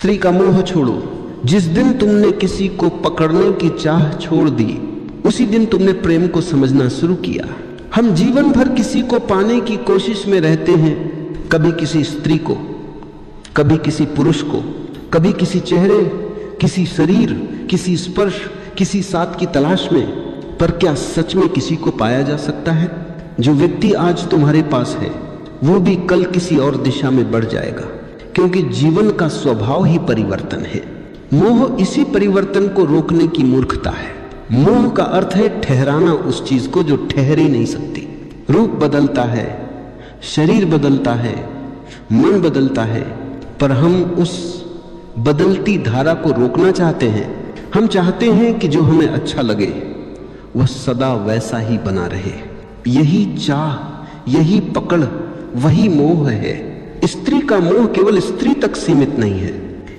स्त्री का मोह छोड़ो। जिस दिन तुमने किसी को पकड़ने की चाह छोड़ दी, उसी दिन तुमने प्रेम को समझना शुरू किया। हम जीवन भर किसी को पाने की कोशिश में रहते हैं, कभी किसी स्त्री को, कभी किसी पुरुष को, कभी किसी चेहरे, किसी शरीर, किसी स्पर्श, किसी साथ की तलाश में। पर क्या सच में किसी को पाया जा सकता है? जो व्यक्ति आज तुम्हारे पास है वो भी कल किसी और दिशा में बढ़ जाएगा, क्योंकि जीवन का स्वभाव ही परिवर्तन है। मोह इसी परिवर्तन को रोकने की मूर्खता है। मोह का अर्थ है ठहराना उस चीज को जो ठहर ही नहीं सकती। रूप बदलता है, शरीर बदलता है, मन बदलता है, पर हम उस बदलती धारा को रोकना चाहते हैं। हम चाहते हैं कि जो हमें अच्छा लगे वह सदा वैसा ही बना रहे। यही चाह, यही पकड़, वही मोह है। स्त्री का मोह केवल स्त्री तक सीमित नहीं है।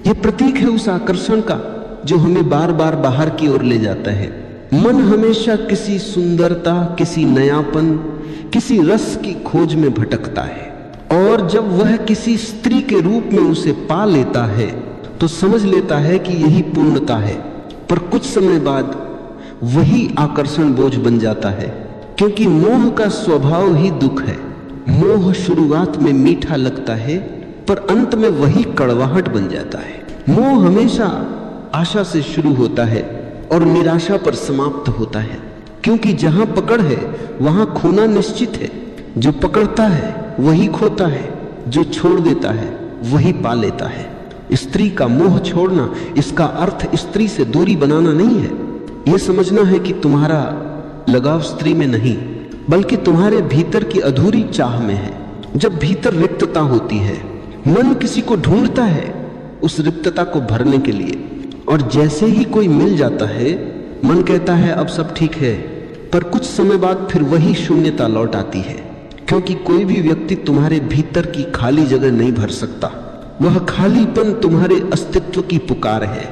यह प्रतीक है उस आकर्षण का जो हमें बार बार बाहर की ओर ले जाता है। मन हमेशा किसी सुंदरता, किसी नयापन, किसी रस की खोज में भटकता है, और जब वह किसी स्त्री के रूप में उसे पा लेता है तो समझ लेता है कि यही पूर्णता है। पर कुछ समय बाद वही आकर्षण बोझ बन जाता है, क्योंकि मोह का स्वभाव ही दुख है। मोह शुरुआत में मीठा लगता है, पर अंत में वही कड़वाहट बन जाता है। मोह हमेशा आशा से शुरू होता है और निराशा पर समाप्त होता है, क्योंकि जहां पकड़ है वहां खोना निश्चित है। जो पकड़ता है वही खोता है, जो छोड़ देता है वही पा लेता है। स्त्री का मोह छोड़ना, इसका अर्थ स्त्री से दूरी बनाना नहीं है। यह समझना है कि तुम्हारा लगाव स्त्री में नहीं, बल्कि तुम्हारे भीतर की अधूरी चाह में है। जब भीतर रिक्तता होती है, मन किसी को ढूंढता है उस रिक्तता को भरने के लिए, और जैसे ही कोई मिल जाता है मन कहता है अब सब ठीक है। पर कुछ समय बाद फिर वही शून्यता लौट आती है, क्योंकि कोई भी व्यक्ति तुम्हारे भीतर की खाली जगह नहीं भर सकता। वह खालीपन तुम्हारे अस्तित्व की पुकार है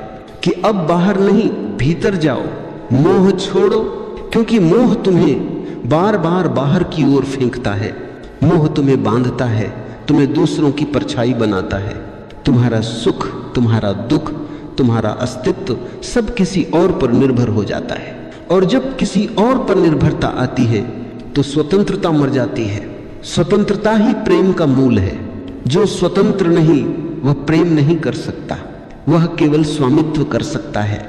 कि अब बाहर नहीं, भीतर जाओ। मोह छोड़ो, क्योंकि मोह तुम्हें बार बार बाहर की ओर फेंकता है। मोह तुम्हें बांधता है, तुम्हें दूसरों की परछाई बनाता है। तुम्हारा सुख, तुम्हारा दुख, तुम्हारा अस्तित्व सब किसी और पर निर्भर हो जाता है, और जब किसी और पर निर्भरता आती है तो स्वतंत्रता मर जाती है। स्वतंत्रता ही प्रेम का मूल है। जो स्वतंत्र नहीं वह प्रेम नहीं कर सकता, वह केवल स्वामित्व कर सकता है,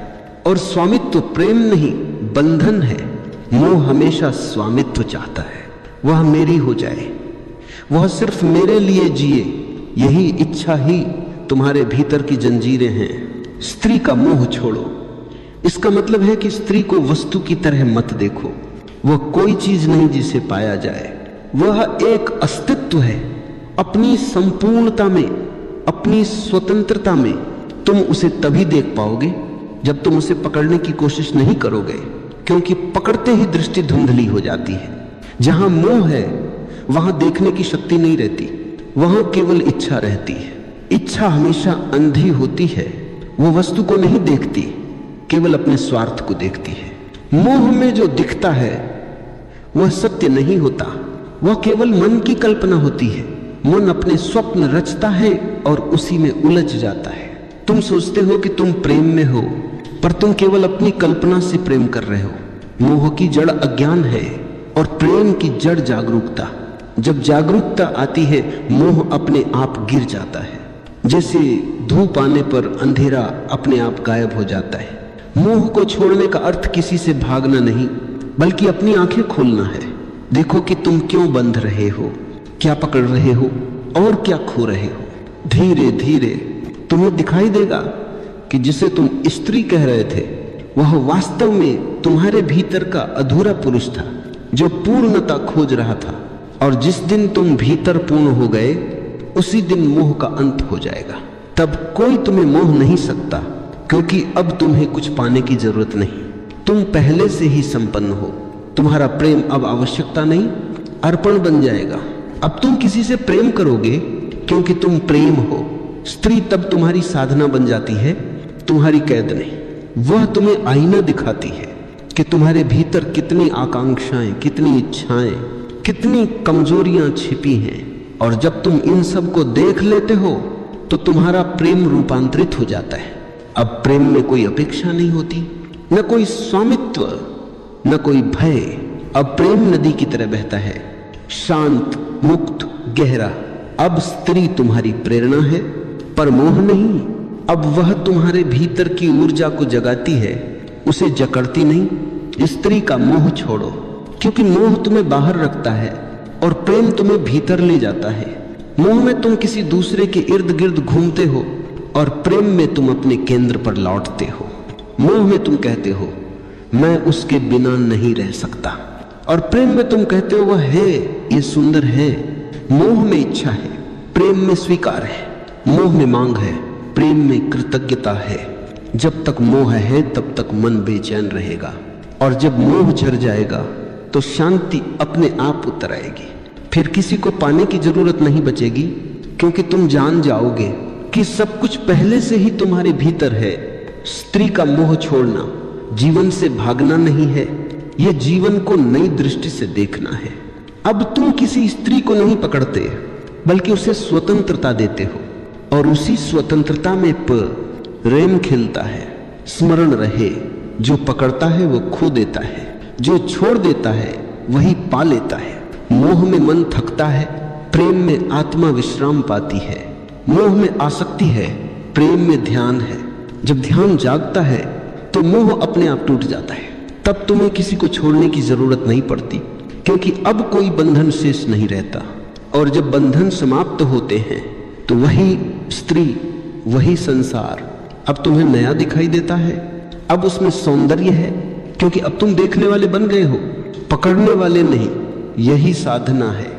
और स्वामित्व प्रेम नहीं बंधन है। मोह हमेशा स्वामित्व चाहता है, वह मेरी हो जाए, वह सिर्फ मेरे लिए जिए। यही इच्छा ही तुम्हारे भीतर की जंजीरें हैं। स्त्री का मोह छोड़ो। इसका मतलब है कि स्त्री को वस्तु की तरह मत देखो। वह कोई चीज नहीं जिसे पाया जाए, वह एक अस्तित्व है। अपनी संपूर्णता में, अपनी स्वतंत्रता में तुम उसे तभी देख पाओगे जब तुम उसे पकड़ने की कोशिश नहीं करोगे, क्योंकि पकड़ते ही दृष्टि धुंधली हो जाती है। जहां मोह है वहां देखने की शक्ति नहीं रहती, वहां केवल इच्छा रहती है। इच्छा हमेशा अंधी होती है, वो वस्तु को नहीं देखती, केवल अपने स्वार्थ को देखती है। मोह में जो दिखता है वह सत्य नहीं होता, वह केवल मन की कल्पना होती है। मन अपने स्वप्न रचता है और उसी में उलझ जाता है। तुम सोचते हो कि तुम प्रेम में हो, पर तुम केवल अपनी कल्पना से प्रेम कर रहे हो। मोह की जड़ अज्ञान है और प्रेम की जड़ जागरूकता। जब जागरूकता आती है मोह अपने आप गिर जाता है। जैसे धूप आने पर अंधेरा अपने आप गायब हो जाता है। मोह को छोड़ने का अर्थ किसी से भागना नहीं, बल्कि अपनी आंखें खोलना है। देखो कि तुम क्यों बंध रहे हो, क्या पकड़ रहे हो और क्या खो रहे हो। धीरे धीरे तुम्हें दिखाई देगा कि जिसे तुम स्त्री कह रहे थे वह वास्तव में तुम्हारे भीतर का अधूरा पुरुष था, जो पूर्णता खोज रहा था। और जिस दिन तुम भीतर पूर्ण हो गए उसी दिन मोह का अंत हो जाएगा। तब कोई तुम्हें मोह नहीं सकता, क्योंकि अब तुम्हें कुछ पाने की जरूरत नहीं। तुम पहले से ही संपन्न हो। तुम्हारा प्रेम अब आवश्यकता नहीं, अर्पण बन जाएगा। अब तुम किसी से प्रेम करोगे क्योंकि तुम प्रेम हो। स्त्री तब तुम्हारी साधना बन जाती है, तुम्हारी कैद नहीं। वह तुम्हें आईना दिखाती है कि तुम्हारे भीतर कितनी आकांक्षाएं, कितनी इच्छाएं, कितनी कमजोरियां छिपी हैं। और जब तुम इन सब को देख लेते हो तो तुम्हारा प्रेम रूपांतरित हो जाता है। अब प्रेम में कोई अपेक्षा नहीं होती, न कोई स्वामित्व, न कोई भय। अब प्रेम नदी की तरह बहता है, शांत, मुक्त, गहरा। अब स्त्री तुम्हारी प्रेरणा है, पर मोह नहीं। अब वह तुम्हारे भीतर की ऊर्जा को जगाती है, उसे जकड़ती नहीं। स्त्री का मोह छोड़ो, क्योंकि मोह तुम्हें बाहर रखता है और प्रेम तुम्हें भीतर ले जाता है। मोह में तुम किसी दूसरे के इर्द गिर्द घूमते हो और प्रेम में तुम अपने केंद्र पर लौटते हो। मोह में तुम कहते हो मैं उसके बिना नहीं रह सकता, और प्रेम में तुम कहते हो वह है, ये सुंदर है। मोह में इच्छा है, प्रेम में स्वीकार है। मोह में मांग है, प्रेम में कृतज्ञता है। जब तक मोह है तब तक मन बेचैन रहेगा, और जब मोह झर जाएगा तो शांति अपने आप उतर आएगी। फिर किसी को पाने की जरूरत नहीं बचेगी, क्योंकि तुम जान जाओगे कि सब कुछ पहले से ही तुम्हारे भीतर है। स्त्री का मोह छोड़ना जीवन से भागना नहीं है, यह जीवन को नई दृष्टि से देखना है। अब तुम किसी स्त्री को नहीं पकड़ते, बल्कि उसे स्वतंत्रता देते हो, और उसी स्वतंत्रता में प्रेम खिलता है। स्मरण रहे, जो पकड़ता है वो खो देता है, जो छोड़ देता है वही पा लेता है। मोह में मन थकता है, प्रेम में आत्मा विश्राम पाती है। मोह में आसक्ति है, प्रेम में ध्यान है। जब ध्यान जागता है तो मोह अपने आप टूट जाता है। तब तुम्हें किसी को छोड़ने की जरूरत नहीं पड़ती, क्योंकि अब कोई बंधन शेष नहीं रहता। और जब बंधन समाप्त होते हैं तो वही स्त्री, वही संसार अब तुम्हें नया दिखाई देता है। अब उसमें सौंदर्य है, क्योंकि अब तुम देखने वाले बन गए हो, पकड़ने वाले नहीं। यही साधना है,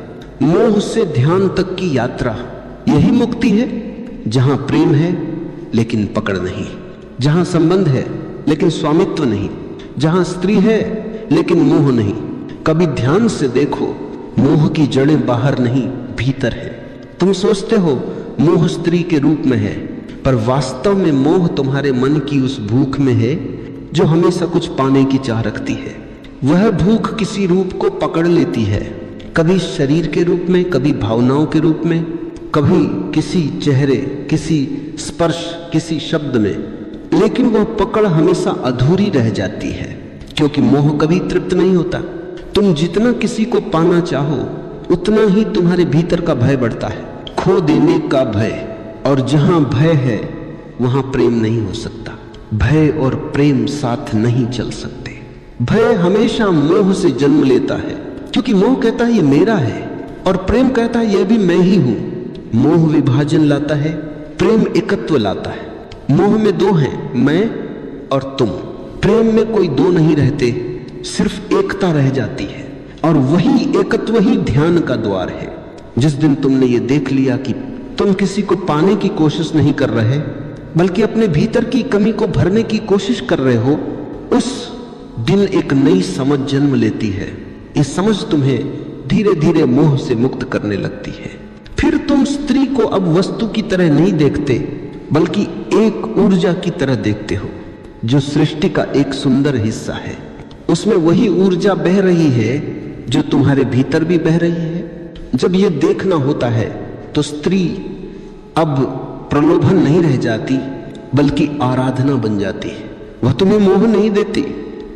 मोह से ध्यान तक की यात्रा। यही मुक्ति है, जहां प्रेम है लेकिन पकड़ नहीं, जहां संबंध है लेकिन स्वामित्व नहीं, जहां स्त्री है लेकिन मोह नहीं। कभी ध्यान से देखो, मोह की जड़ें बाहर नहीं भीतर है। तुम सोचते हो मोह स्त्री के रूप में है, पर वास्तव में मोह तुम्हारे मन की उस भूख में है जो हमेशा कुछ पाने की चाह रखती है। वह भूख किसी रूप को पकड़ लेती है, कभी शरीर के रूप में, कभी भावनाओं के रूप में, कभी किसी चेहरे, किसी स्पर्श, किसी शब्द में। लेकिन वह पकड़ हमेशा अधूरी रह जाती है, क्योंकि मोह कभी तृप्त नहीं होता। तुम जितना किसी को पाना चाहो, उतना ही तुम्हारे भीतर का भय बढ़ता है, खो देने का भय। और जहां भय है वहां प्रेम नहीं हो सकता। भय और प्रेम साथ नहीं चल सकते। भय हमेशा मोह से जन्म लेता है, क्योंकि मोह कहता है ये मेरा है, और प्रेम कहता है यह भी मैं ही हूं। मोह विभाजन लाता है, प्रेम एकत्व लाता है। मोह में दो हैं, मैं और तुम। प्रेम में कोई दो नहीं रहते, सिर्फ एकता रह जाती है, और वही एकत्व ही ध्यान का द्वार है। जिस दिन तुमने ये देख लिया कि तुम किसी को पाने की कोशिश नहीं कर रहे, बल्कि अपने भीतर की कमी को भरने की कोशिश कर रहे हो, उस दिन एक नई समझ जन्म लेती है। ये समझ तुम्हें धीरे धीरे मोह से मुक्त करने लगती है। फिर तुम स्त्री को अब वस्तु की तरह नहीं देखते, बल्कि एक ऊर्जा की तरह देखते हो, जो सृष्टि का एक सुंदर हिस्सा है। उसमें वही ऊर्जा बह रही है जो तुम्हारे भीतर भी बह रही है। जब ये देखना होता है तो स्त्री अब प्रलोभन नहीं रह जाती, बल्कि आराधना बन जाती है। वह तुम्हें मोह नहीं देती,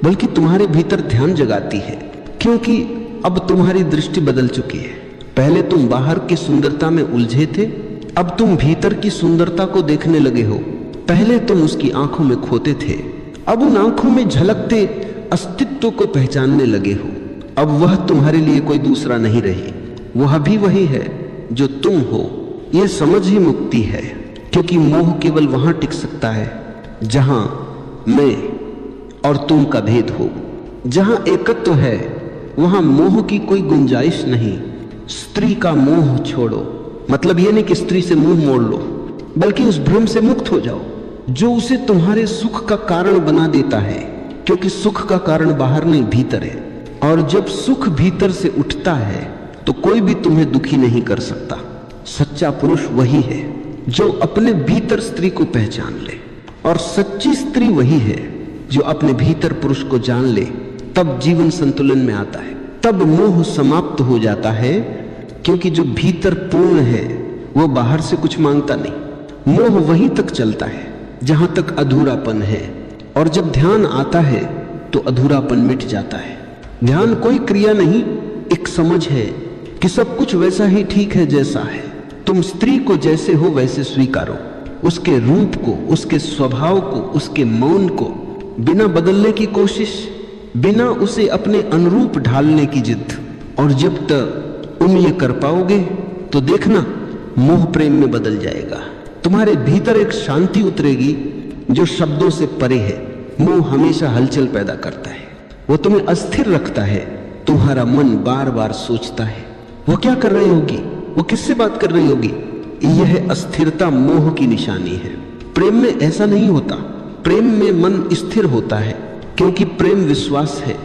बल्कि तुम्हारे भीतर ध्यान जगाती है, क्योंकि अब तुम्हारी दृष्टि बदल चुकी है। पहले तुम बाहर की सुंदरता में उलझे थे, अब तुम भीतर की सुंदरता को देखने लगे हो। पहले तुम उसकी आंखों में खोते थे, अब उन आंखों में झलकते अस्तित्व को पहचानने लगे हो। अब वह तुम्हारे लिए कोई दूसरा नहीं रही, वह भी वही है जो तुम हो। यह समझ ही मुक्ति है, क्योंकि मोह केवल वहां टिक सकता है जहां मैं और तुम का भेद हो। जहां एकत्व है वहां मोह की कोई गुंजाइश नहीं। स्त्री का मोह छोड़ो, मतलब यह नहीं कि स्त्री से मुंह मोड़ लो, बल्कि उस भ्रम से मुक्त हो जाओ जो उसे तुम्हारे सुख का कारण बना देता है, क्योंकि सुख का कारण बाहर नहीं भीतर है। और जब सुख भीतर से उठता है तो कोई भी तुम्हें दुखी नहीं कर सकता। सच्चा पुरुष वही है जो अपने भीतर स्त्री को पहचान ले, और सच्ची स्त्री वही है जो अपने भीतर पुरुष को जान ले। तब जीवन संतुलन में आता है, तब मोह समाप्त हो जाता है, क्योंकि जो भीतर पूर्ण है वो बाहर से कुछ मांगता नहीं। मोह वहीं तक चलता है जहां तक अधूरापन है, और जब ध्यान आता है तो अधूरापन मिट जाता है। ध्यान कोई क्रिया नहीं, एक समझ है कि सब कुछ वैसा ही ठीक है जैसा है। तुम स्त्री को जैसे हो वैसे स्वीकारो, उसके रूप को, उसके स्वभाव को, उसके मौन को, बिना बदलने की कोशिश, बिना उसे अपने अनुरूप ढालने की जिद। और जब तक तुम ये कर पाओगे तो देखना मोह प्रेम में बदल जाएगा। तुम्हारे भीतर एक शांति उतरेगी जो शब्दों से परे है। मोह हमेशा हलचल पैदा करता है, वो तुम्हें अस्थिर रखता है। तुम्हारा मन बार बार सोचता है वो क्या कर रही होगी, वो किससे बात कर रही होगी। यह अस्थिरता मोह की निशानी है। प्रेम में ऐसा नहीं होता। प्रेम में मन स्थिर होता है, क्योंकि प्रेम विश्वास है,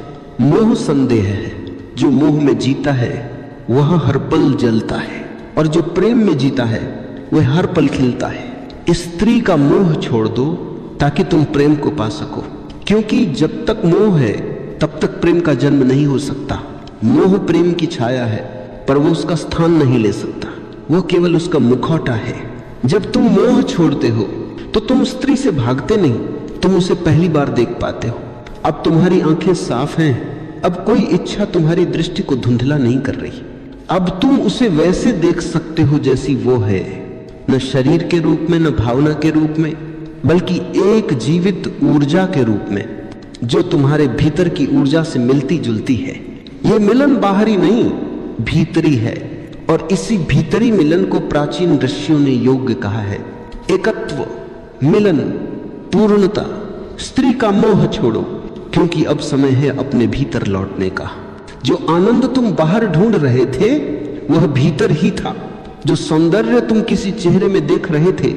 मोह संदेह है। जो मोह में जीता है वह हर पल जलता है, और जो प्रेम में जीता है वह हर पल खिलता है। स्त्री का मोह छोड़ दो ताकि तुम प्रेम को पा सको, क्योंकि जब तक मोह है तब तक प्रेम का जन्म नहीं हो सकता। मोह प्रेम की छाया है, पर वो उसका स्थान नहीं ले सकता, वो केवल उसका मुखौटा है। जब तुम मोह छोड़ते हो तो तुम स्त्री से भागते नहीं, तुम उसे पहली बार देख पाते हो। अब तुम्हारी आंखें साफ हैं, अब कोई इच्छा तुम्हारी दृष्टि को धुंधला नहीं कर रही। अब तुम उसे वैसे देख सकते हो जैसी वो है, न शरीर के रूप में, न भावना के रूप में, बल्कि एक जीवित ऊर्जा के रूप में, जो तुम्हारे भीतर की ऊर्जा से मिलती जुलती है। ये मिलन बाहरी नहीं, भीतरी है, और इसी भीतरी मिलन को प्राचीन ऋषियों ने योग कहा है। एकत्व, मिलन, पूर्णता। स्त्री का मोह छोड़ो, क्योंकि अब समय है अपने भीतर लौटने का। जो आनंद तुम बाहर ढूंढ रहे थे वह भीतर ही था। जो सौंदर्य तुम किसी चेहरे में देख रहे थे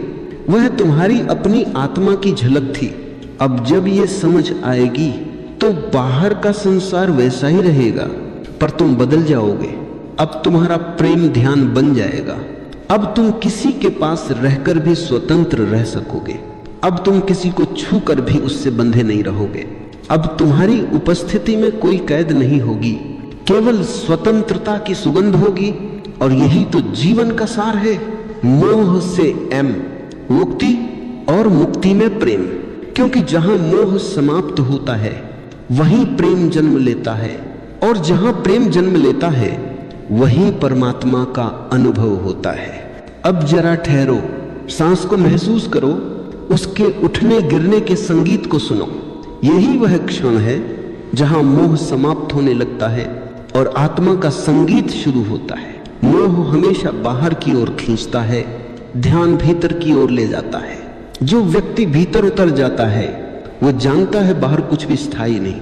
वह तुम्हारी अपनी आत्मा की झलक थी। अब जब ये समझ आएगी तो बाहर का संसार वैसा ही रहेगा, पर तुम बदल जाओगे। अब तुम्हारा प्रेम ध्यान बन जाएगा। अब तुम किसी के पास रहकर भी स्वतंत्र रह सकोगे। अब तुम किसी को छू कर भी उससे बंधे नहीं रहोगे। अब तुम्हारी उपस्थिति में कोई कैद नहीं होगी, केवल स्वतंत्रता की सुगंध होगी। और यही तो जीवन का सार है। मोह से एम, मुक्ति, और मुक्ति में प्रेम। क्योंकि जहां मोह समाप्त होता है वहीं प्रेम जन्म लेता है, और जहां प्रेम जन्म लेता है वहीं परमात्मा का अनुभव होता है। अब जरा ठहरो, सांस को महसूस करो, उसके उठने गिरने के संगीत को सुनो। यही वह क्षण है जहां मोह समाप्त होने लगता है और आत्मा का संगीत शुरू होता है। मोह हमेशा बाहर की ओर खींचता है, ध्यान भीतर की ओर ले जाता है। जो व्यक्ति भीतर उतर जाता है वो जानता है बाहर कुछ भी स्थायी नहीं।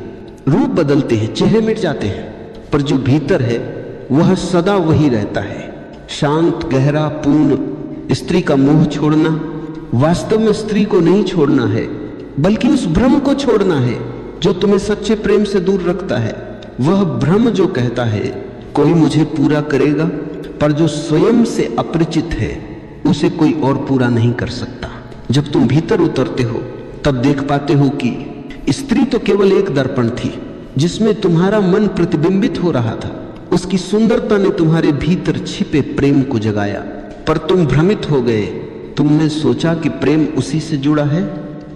रूप बदलते हैं, चेहरे मिट जाते हैं, पर जो भीतर है वह सदा वही रहता है, शांत, गहरा, पूर्ण। स्त्री का मोह छोड़ना वास्तव में स्त्री को नहीं छोड़ना है, बल्कि उस भ्रम को छोड़ना है जो तुम्हें सच्चे प्रेम से दूर रखता है। वह भ्रम जो कहता है कोई मुझे पूरा करेगा, पर जो स्वयं से अपरिचित है उसे कोई और पूरा नहीं कर सकता। जब तुम भीतर उतरते हो तब देख पाते हो कि स्त्री तो केवल एक दर्पण थी जिसमें तुम्हारा मन प्रतिबिंबित हो रहा था। उसकी सुंदरता ने तुम्हारे भीतर छिपे प्रेम को जगाया, पर तुम भ्रमित हो गए। तुमने सोचा कि प्रेम उसी से जुड़ा है,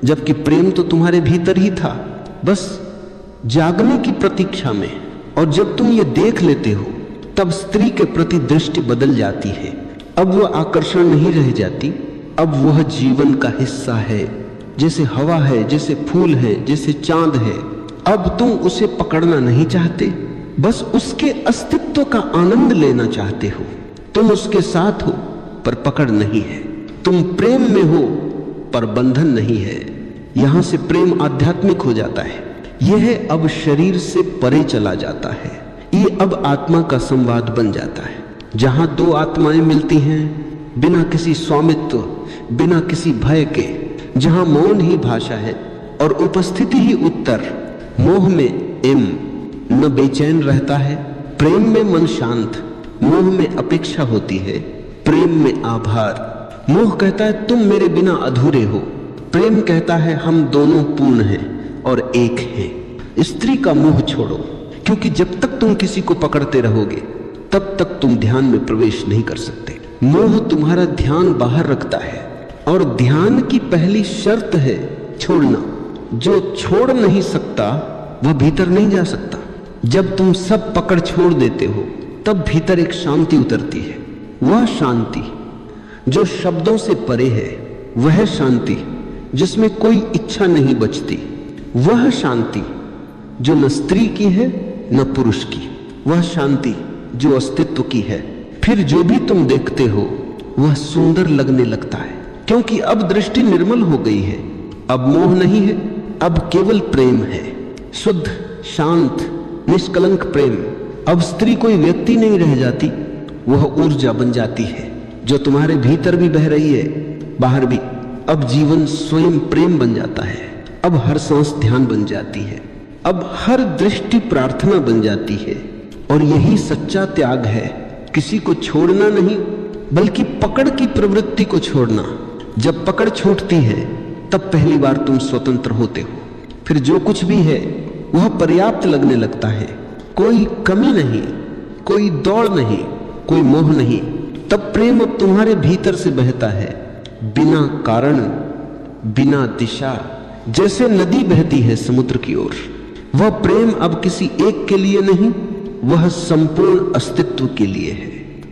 जबकि प्रेम तो तुम्हारे भीतर ही था, बस जागने की प्रतीक्षा में। और जब तुम ये देख लेते हो तब स्त्री के प्रति दृष्टि बदल जाती है। अब वह आकर्षण नहीं रह जाती, अब वह जीवन का हिस्सा है, जैसे हवा है, जैसे फूल है, जैसे चांद है। अब तुम उसे पकड़ना नहीं चाहते, बस उसके अस्तित्व का आनंद लेना चाहते हो। तुम उसके साथ हो पर पकड़ नहीं है। तुम प्रेम में हो पर बंधन नहीं है। यहां से प्रेम आध्यात्मिक हो जाता है। यह अब शरीर से परे चला जाता है। ये अब आत्मा का संवाद बन जाता है, जहां दो आत्माएं मिलती हैं बिना किसी स्वामित्व, बिना किसी भय के, जहां मौन ही भाषा है और उपस्थिति ही उत्तर। मोह में एम न बेचैन रहता है, प्रेम में मन शांत। मोह में अपेक्षा होती है, प्रेम में आभार। मोह कहता है तुम मेरे बिना अधूरे हो, प्रेम कहता है हम दोनों पूर्ण हैं और एक हैं। स्त्री का मोह छोड़ो, क्योंकि जब तक तुम किसी को पकड़ते रहोगे तब तक तुम ध्यान में प्रवेश नहीं कर सकते। मोह तुम्हारा ध्यान बाहर रखता है, और ध्यान की पहली शर्त है छोड़ना। जो छोड़ नहीं सकता वह भीतर नहीं जा सकता। जब तुम सब पकड़ छोड़ देते हो तब भीतर एक शांति उतरती है। वह शांति जो शब्दों से परे है, वह शांति जिसमें कोई इच्छा नहीं बचती, वह शांति जो न स्त्री की है न पुरुष की, वह शांति जो अस्तित्व की है। फिर जो भी तुम देखते हो वह सुंदर लगने लगता है, क्योंकि अब दृष्टि निर्मल हो गई है। अब मोह नहीं है, अब केवल प्रेम है, शुद्ध शांत निष्कलंक प्रेम। अब स्त्री कोई व्यक्ति नहीं रह जाती, वह ऊर्जा बन जाती है जो तुम्हारे भीतर भी बह रही है, बाहर भी। अब जीवन स्वयं प्रेम बन जाता है। अब हर सांस ध्यान बन जाती है। अब हर दृष्टि प्रार्थना बन जाती है। और यही सच्चा त्याग है, किसी को छोड़ना नहीं बल्कि पकड़ की प्रवृत्ति को छोड़ना। जब पकड़ छूटती है तब पहली बार तुम स्वतंत्र होते हो। फिर जो कुछ भी है वह पर्याप्त लगने लगता है। कोई कमी नहीं, कोई दौड़ नहीं, कोई मोह नहीं। तब प्रेम अब तुम्हारे भीतर से बहता है, बिना कारण, बिना दिशा, जैसे नदी बहती है समुद्र की ओर। वह प्रेम अब किसी एक के लिए नहीं, वह संपूर्ण अस्तित्व के लिए है।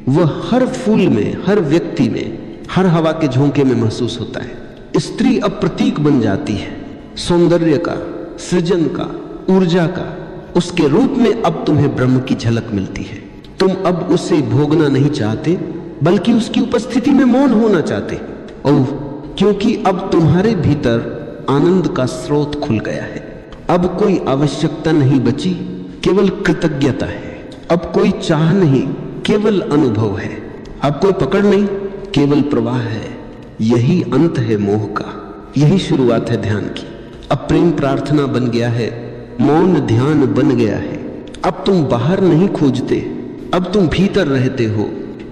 वह हर फूल में, हर व्यक्ति में, हर हवा के झोंके में महसूस होता है। स्त्री अब प्रतीक बन जाती है सौंदर्य का, सृजन का, ऊर्जा का। उसके रूप में अब तुम्हें ब्रह्म की झलक मिलती है। तुम अब उसे भोगना नहीं चाहते बल्कि उसकी उपस्थिति में मौन होना चाहते। और क्योंकि अब तुम्हारे भीतर आनंद का स्रोत खुल गया है। अब कोई आवश्यकता नहीं बची, केवल कृतज्ञता है। अब कोई चाह नहीं, केवल अनुभव है। अब कोई पकड़ नहीं, केवल प्रवाह है। यही अंत है मोह का, यही शुरुआत है ध्यान की। अब प्रेम प्रार्थना बन गया है, मौन ध्यान बन गया है। अब तुम बाहर नहीं खोजते, अब तुम भीतर रहते हो।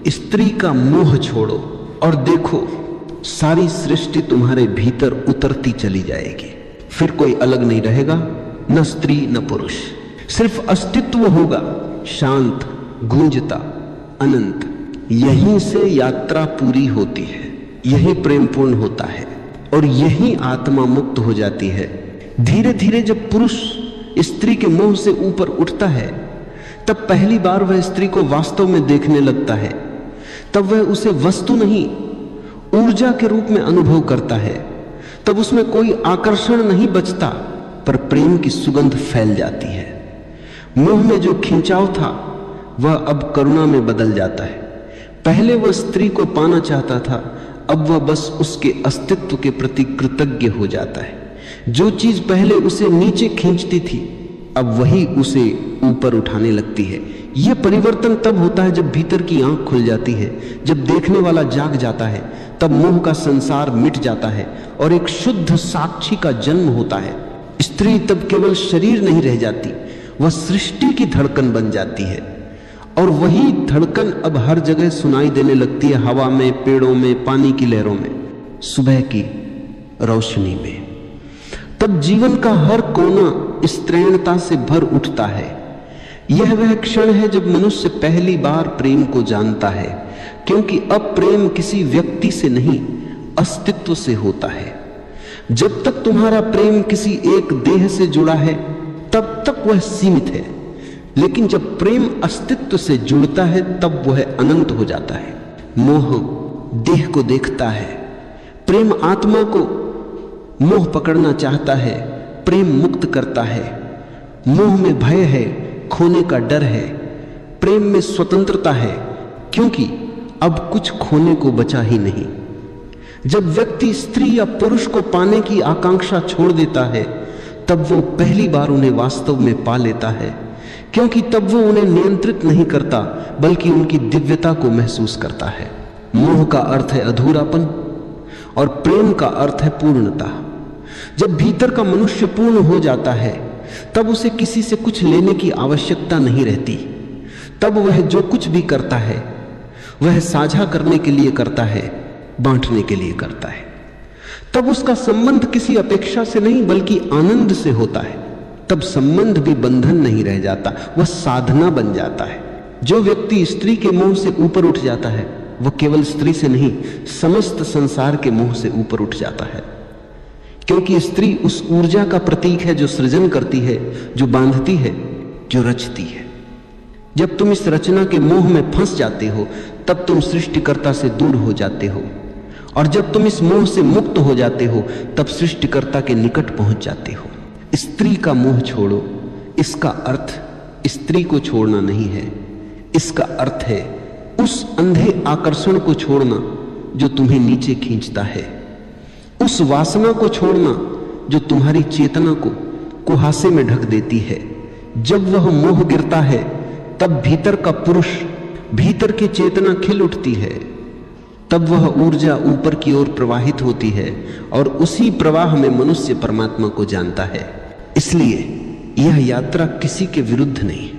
स्त्री का मोह छोड़ो और देखो, सारी सृष्टि तुम्हारे भीतर उतरती चली जाएगी। फिर कोई अलग नहीं रहेगा, न स्त्री न पुरुष, सिर्फ अस्तित्व होगा, शांत, गूंजता, अनंत। यहीं से यात्रा पूरी होती है, यही प्रेम पूर्ण होता है और यही आत्मा मुक्त हो जाती है। धीरे धीरे जब पुरुष स्त्री के मोह से ऊपर उठता है तब पहली बार वह स्त्री को वास्तव में देखने लगता है। तब वह उसे वस्तु नहीं, ऊर्जा के रूप में अनुभव करता है। तब उसमें कोई आकर्षण नहीं बचता, पर प्रेम की सुगंध फैल जाती है। मोह में जो खिंचाव था वह अब करुणा में बदल जाता है। पहले वह स्त्री को पाना चाहता था, अब वह बस उसके अस्तित्व के प्रति कृतज्ञ हो जाता है। जो चीज पहले उसे नीचे खींचती थी अब वही उसे ऊपर उठाने लगती है। यह परिवर्तन तब होता है जब भीतर की आंख खुल जाती है, जब देखने वाला जाग जाता है। तब मोह का संसार मिट जाता है और एक शुद्ध साक्षी का जन्म होता है। स्त्री तब केवल शरीर नहीं रह जाती, वह सृष्टि की धड़कन बन जाती है। और वही धड़कन अब हर जगह सुनाई देने लगती है, हवा में, पेड़ों में, पानी की लहरों में, सुबह की रोशनी में। तब जीवन का हर कोना स्त्रैणता से भर उठता है। यह वह क्षण है जब मनुष्य पहली बार प्रेम को जानता है, क्योंकि अब प्रेम किसी व्यक्ति से नहीं, अस्तित्व से होता है। जब तक तुम्हारा प्रेम किसी एक देह से जुड़ा है तब तक वह सीमित है, लेकिन जब प्रेम अस्तित्व से जुड़ता है तब वह अनंत हो जाता है। मोह देह को देखता है, प्रेम आत्मा को मोह पकड़ना चाहता है, प्रेम मुक्त करता है। मोह में भय है, खोने का डर है, प्रेम में स्वतंत्रता है, क्योंकि अब कुछ खोने को बचा ही नहीं। जब व्यक्ति स्त्री या पुरुष को पाने की आकांक्षा छोड़ देता है तब वो पहली बार उन्हें वास्तव में पा लेता है, क्योंकि तब वो उन्हें नियंत्रित नहीं करता बल्कि उनकी दिव्यता को महसूस करता है। मोह का अर्थ है अधूरापन और प्रेम का अर्थ है पूर्णता। जब भीतर का मनुष्य पूर्ण हो जाता है तब उसे किसी से कुछ लेने की आवश्यकता नहीं रहती। तब वह जो कुछ भी करता है वह साझा करने के लिए करता है, बांटने के लिए करता है। तब उसका संबंध किसी अपेक्षा से नहीं बल्कि आनंद से होता है। तब संबंध भी बंधन नहीं रह जाता, वह साधना बन जाता है। जो व्यक्ति स्त्री के मोह से ऊपर उठ जाता है वो केवल स्त्री से नहीं, समस्त संसार के मोह से ऊपर उठ जाता है। क्योंकि स्त्री उस ऊर्जा का प्रतीक है जो सृजन करती है, जो बांधती है, जो रचती है। जब तुम इस रचना के मोह में फंस जाते हो, तब तुम सृष्टिकर्ता से दूर हो जाते हो, और जब तुम इस मोह से मुक्त हो जाते हो, तब सृष्टिकर्ता के निकट पहुंच जाते हो। स्त्री का मोह छोड़ो, इसका अर्थ स्त्री को छोड़ना नहीं है। इसका अर्थ है उस अंधे आकर्षण को छोड़ना जो तुम्हें नीचे खींचता है, उस वासना को छोड़ना जो तुम्हारी चेतना को कुहासे में ढक देती है। जब वह मोह गिरता है, तब भीतर का पुरुष, भीतर की चेतना खिल उठती है। तब वह ऊर्जा ऊपर की ओर प्रवाहित होती है, और उसी प्रवाह में मनुष्य परमात्मा को जानता है। इसलिए यह यात्रा किसी के विरुद्ध नहीं,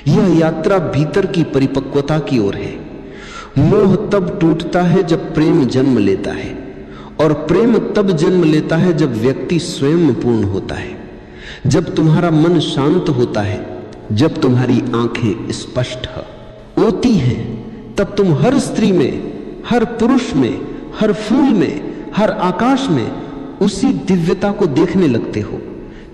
यह यात्रा भीतर की परिपक्वता की ओर है। मोह तब टूटता है जब प्रेम जन्म लेता है, और प्रेम तब जन्म लेता है जब व्यक्ति स्वयं पूर्ण होता है, जब तुम्हारा मन शांत होता है, जब तुम्हारी आंखें स्पष्ट होती हैं। तब तुम हर स्त्री में, हर पुरुष में, हर फूल में, हर आकाश में उसी दिव्यता को देखने लगते हो।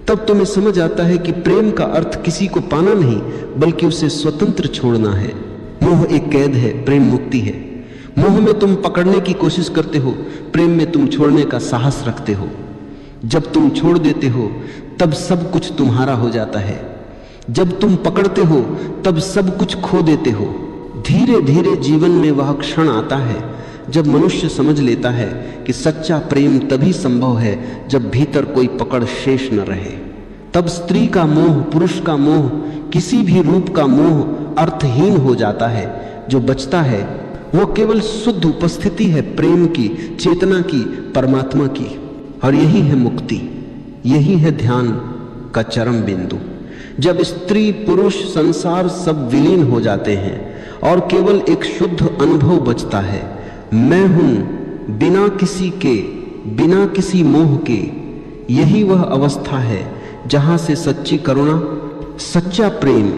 तब तुम्हें समझ आता है कि प्रेम का अर्थ किसी को पाना नहीं, बल्कि उसे स्वतंत्र छोड़ना है। मोह एक कैद है, प्रेम मुक्ति है। मोह में तुम पकड़ने की कोशिश करते हो, प्रेम में तुम छोड़ने का साहस रखते हो। जब तुम छोड़ देते हो, तब सब कुछ तुम्हारा हो जाता है। जब तुम पकड़ते हो, तब सब कुछ खो देते हो। धीरे धीरे जीवन में वह क्षण आता है जब मनुष्य समझ लेता है कि सच्चा प्रेम तभी संभव है जब भीतर कोई पकड़ शेष न रहे। तब स्त्री का मोह, पुरुष का मोह, किसी भी रूप का मोह अर्थहीन हो जाता है। जो बचता है वो केवल शुद्ध उपस्थिति है प्रेम की, चेतना की, परमात्मा की। और यही है मुक्ति, यही है ध्यान का चरम बिंदु। जब स्त्री, पुरुष, संसार सब विलीन हो जाते हैं और केवल एक शुद्ध अनुभव बचता है, मैं हूं बिना किसी के, बिना किसी मोह के। यही वह अवस्था है जहां से सच्ची करुणा, सच्चा प्रेम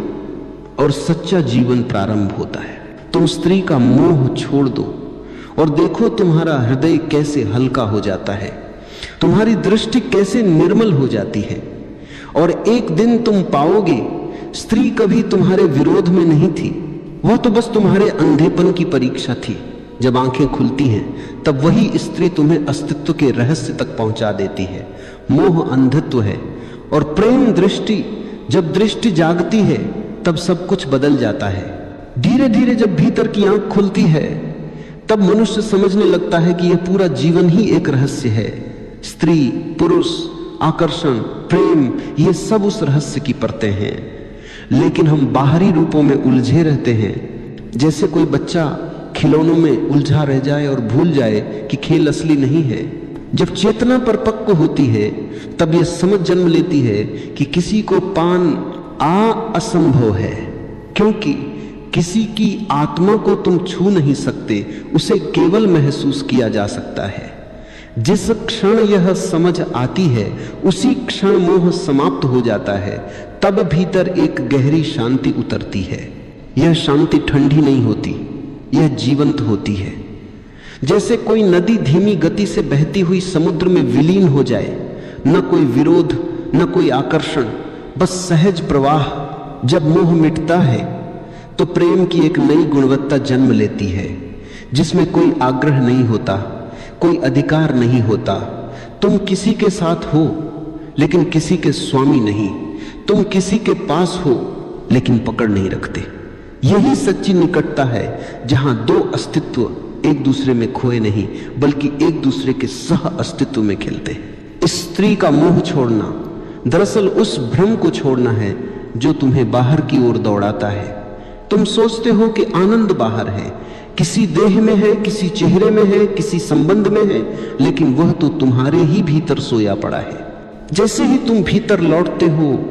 और सच्चा जीवन प्रारंभ होता है। तुम स्त्री का मोह छोड़ दो और देखो तुम्हारा हृदय कैसे हल्का हो जाता है, तुम्हारी दृष्टि कैसे निर्मल हो जाती है। और एक दिन तुम पाओगे स्त्री कभी तुम्हारे विरोध में नहीं थी, वह तो बस तुम्हारे अंधेपन की परीक्षा थी। जब आंखें खुलती हैं, तब वही स्त्री तुम्हें अस्तित्व के रहस्य तक पहुंचा देती है। मोह अंधत्व है और प्रेम दृष्टि। जब दृष्टि जागती है, तब सब कुछ बदल जाता है। धीरे धीरे जब भीतर की आंख खुलती है, तब मनुष्य समझने लगता है कि यह पूरा जीवन ही एक रहस्य है। स्त्री, पुरुष, आकर्षण, प्रेम, ये सब उस रहस्य की परतें हैं। लेकिन हम बाहरी रूपों में उलझे रहते हैं, जैसे कोई बच्चा खिलौनों में उलझा रह जाए और भूल जाए कि खेल असली नहीं है। जब चेतना परिपक्व होती है, तब यह समझ जन्म लेती है कि किसी को पान असंभव है, क्योंकि किसी की आत्मा को तुम छू नहीं सकते, उसे केवल महसूस किया जा सकता है। जिस क्षण यह समझ आती है, उसी क्षण मोह समाप्त हो जाता है। तब भीतर एक गहरी शांति उतरती है। यह शांति ठंडी नहीं होती, यह जीवंत होती है। जैसे कोई नदी धीमी गति से बहती हुई समुद्र में विलीन हो जाए, न कोई विरोध, न कोई आकर्षण, बस सहज प्रवाह। जब मोह मिटता है, तो प्रेम की एक नई गुणवत्ता जन्म लेती है, जिसमें कोई आग्रह नहीं होता, कोई अधिकार नहीं होता। तुम किसी के साथ हो, लेकिन किसी के स्वामी नहीं। तुम किसी के पास हो, लेकिन पकड़ नहीं रखते। यही सच्ची निकटता है, जहां दो अस्तित्व एक दूसरे में खोए नहीं, बल्कि एक दूसरे के सह अस्तित्व में खिलते हैं। स्त्री का मोह छोड़ना दरअसल उस भ्रम को छोड़ना है जो तुम्हें बाहर की ओर दौड़ाता है। तुम सोचते हो कि आनंद बाहर है, किसी देह में है, किसी चेहरे में है, किसी संबंध में है, लेकिन वह तो तुम्हारे ही भीतर सोया पड़ा है। जैसे ही तुम भीतर लौटते हो,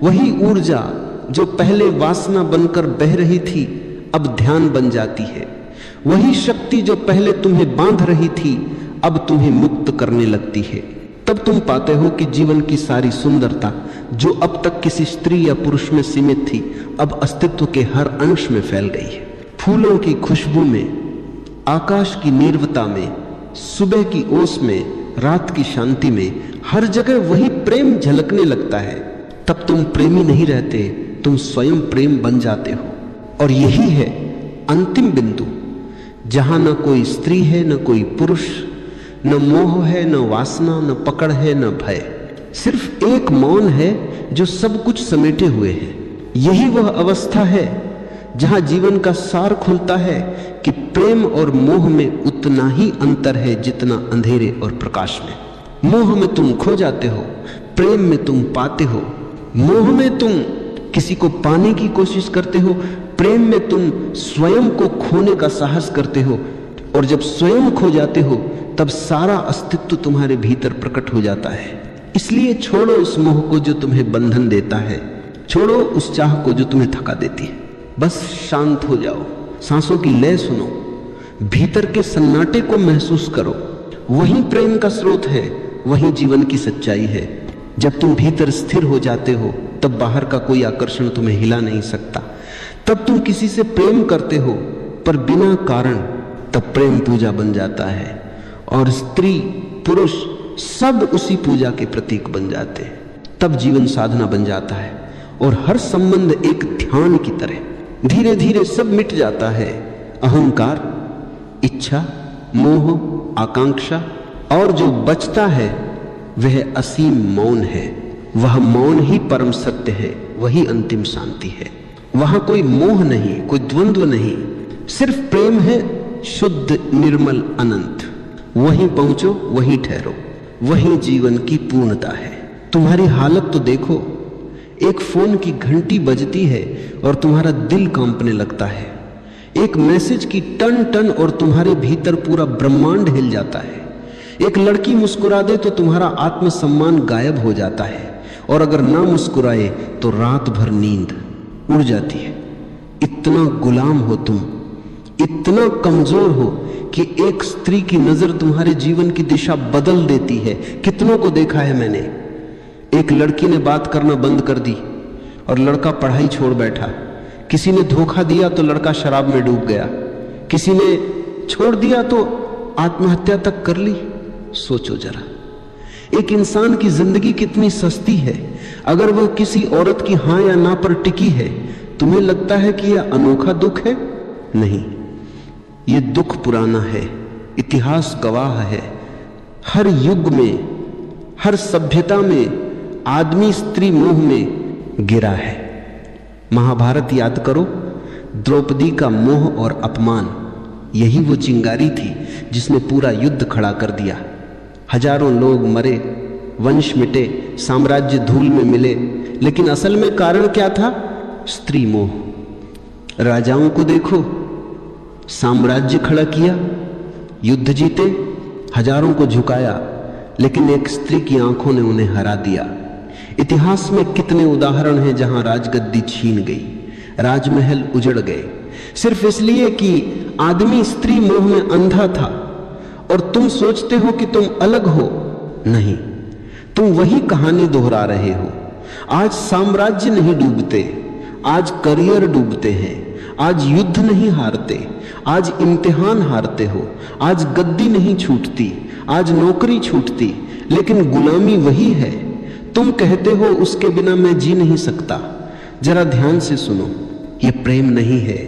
वही ऊर्जा जो पहले वासना बनकर बह रही थी, अब ध्यान बन जाती है। वही शक्ति जो पहले तुम्हें बांध रही थी, अब तुम्हें मुक्त करने लगती है। तब तुम पाते हो कि जीवन की सारी सुंदरता, जो अब तक किसी स्त्री या पुरुष में सीमित थी, अब अस्तित्व के हर अंश में फैल गई है। फूलों की खुशबू में, आकाश की निर्वता में, सुबह की ओस में, रात की शांति में, हर जगह वही प्रेम झलकने लगता है। तब तुम प्रेमी नहीं रहते, तुम स्वयं प्रेम बन जाते हो। और यही है अंतिम बिंदु, जहां न कोई स्त्री है, न कोई पुरुष, न मोह है, न वासना, न पकड़ है, न भय। सिर्फ एक मौन है जो सब कुछ समेटे हुए है। यही वह अवस्था है जहां जीवन का सार खुलता है कि प्रेम और मोह में उतना ही अंतर है जितना अंधेरे और प्रकाश में। मोह में तुम खो जाते हो, प्रेम में तुम पाते हो। मोह में तुम किसी को पाने की कोशिश करते हो, प्रेम में तुम स्वयं को खोने का साहस करते हो। और जब स्वयं खो जाते हो तब सारा अस्तित्व तुम्हारे भीतर प्रकट हो जाता है। इसलिए छोड़ो उस मोह को जो तुम्हें बंधन देता है, छोड़ो उस चाह को जो तुम्हें थका देती है। बस शांत हो जाओ, सांसों की लय सुनो, भीतर के सन्नाटे को महसूस करो। वही प्रेम का स्रोत है, वही जीवन की सच्चाई है। जब तुम भीतर स्थिर हो जाते हो तब बाहर का कोई आकर्षण तुम्हें हिला नहीं सकता। तब तुम किसी से प्रेम करते हो पर बिना कारण, तब प्रेम पूजा बन जाता है और स्त्री पुरुष सब उसी पूजा के प्रतीक बन जाते हैं। तब जीवन साधना बन जाता है और हर संबंध एक ध्यान की तरह धीरे धीरे सब मिट जाता है। अहंकार, इच्छा, मोह, आकांक्षा, और जो बचता है वह असीम मौन है। वह मौन ही परम सत्य है, वही अंतिम शांति है। वहां कोई मोह नहीं, कोई द्वंद्व नहीं, सिर्फ प्रेम है, शुद्ध निर्मल अनंत। वहीं पहुंचो, वहीं ठहरो, वही जीवन की पूर्णता है। तुम्हारी हालत तो देखो, एक फोन की घंटी बजती है और तुम्हारा दिल कांपने लगता है। एक मैसेज की टन टन और तुम्हारे भीतर पूरा ब्रह्मांड हिल जाता है। एक लड़की मुस्कुरा दे तो तुम्हारा आत्मसम्मान गायब हो जाता है, और अगर ना मुस्कुराए तो रात भर नींद उड़ जाती है। इतना गुलाम हो तुम, इतना कमजोर हो कि एक स्त्री की नजर तुम्हारे जीवन की दिशा बदल देती है। कितनों को देखा है मैंने, एक लड़की ने बात करना बंद कर दी और लड़का पढ़ाई छोड़ बैठा। किसी ने धोखा दिया तो लड़का शराब में डूब गया, किसी ने छोड़ दिया तो आत्महत्या तक कर ली। सोचो जरा, एक इंसान की जिंदगी कितनी सस्ती है। अगर वह किसी औरत की हां या ना पर टिकी है, तुम्हें लगता है कि यह अनोखा दुख है? नहीं, यह दुख पुराना है, इतिहास गवाह है। हर युग में, हर सभ्यता में आदमी स्त्री मोह में गिरा है। महाभारत याद करो, द्रौपदी का मोह और अपमान, यही वो चिंगारी थी जिसने पूरा युद्ध खड़ा कर दिया। हजारों लोग मरे, वंश मिटे, साम्राज्य धूल में मिले, लेकिन असल में कारण क्या था? स्त्री मोह। राजाओं को देखो, साम्राज्य खड़ा किया, युद्ध जीते, हजारों को झुकाया, लेकिन एक स्त्री की आंखों ने उन्हें हरा दिया। इतिहास में कितने उदाहरण हैं जहां राजगद्दी छीन गई, राजमहल उजड़ गए, सिर्फ इसलिए कि आदमी स्त्री मोह में अंधा था। और तुम सोचते हो कि तुम अलग हो, नहीं, तुम वही कहानी दोहरा रहे हो। आज साम्राज्य नहीं डूबते, आज करियर डूबते हैं। आज युद्ध नहीं हारते, आज इम्तिहान हारते हो। आज गद्दी नहीं छूटती, आज नौकरी छूटती, लेकिन गुलामी वही है। तुम कहते हो उसके बिना मैं जी नहीं सकता। जरा ध्यान से सुनो, ये प्रेम नहीं है,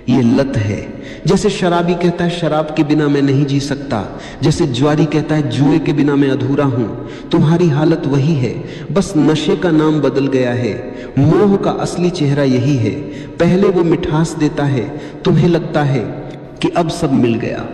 ये लत है। जैसे शराबी कहता है शराब के बिना मैं नहीं जी सकता, जैसे जुआरी कहता है जुए के बिना मैं अधूरा हूं। तुम्हारी हालत वही है, बस नशे का नाम बदल गया है। मोह का असली चेहरा यही है। पहले वो मिठास देता है, तुम्हें लगता है कि अब सब मिल गया,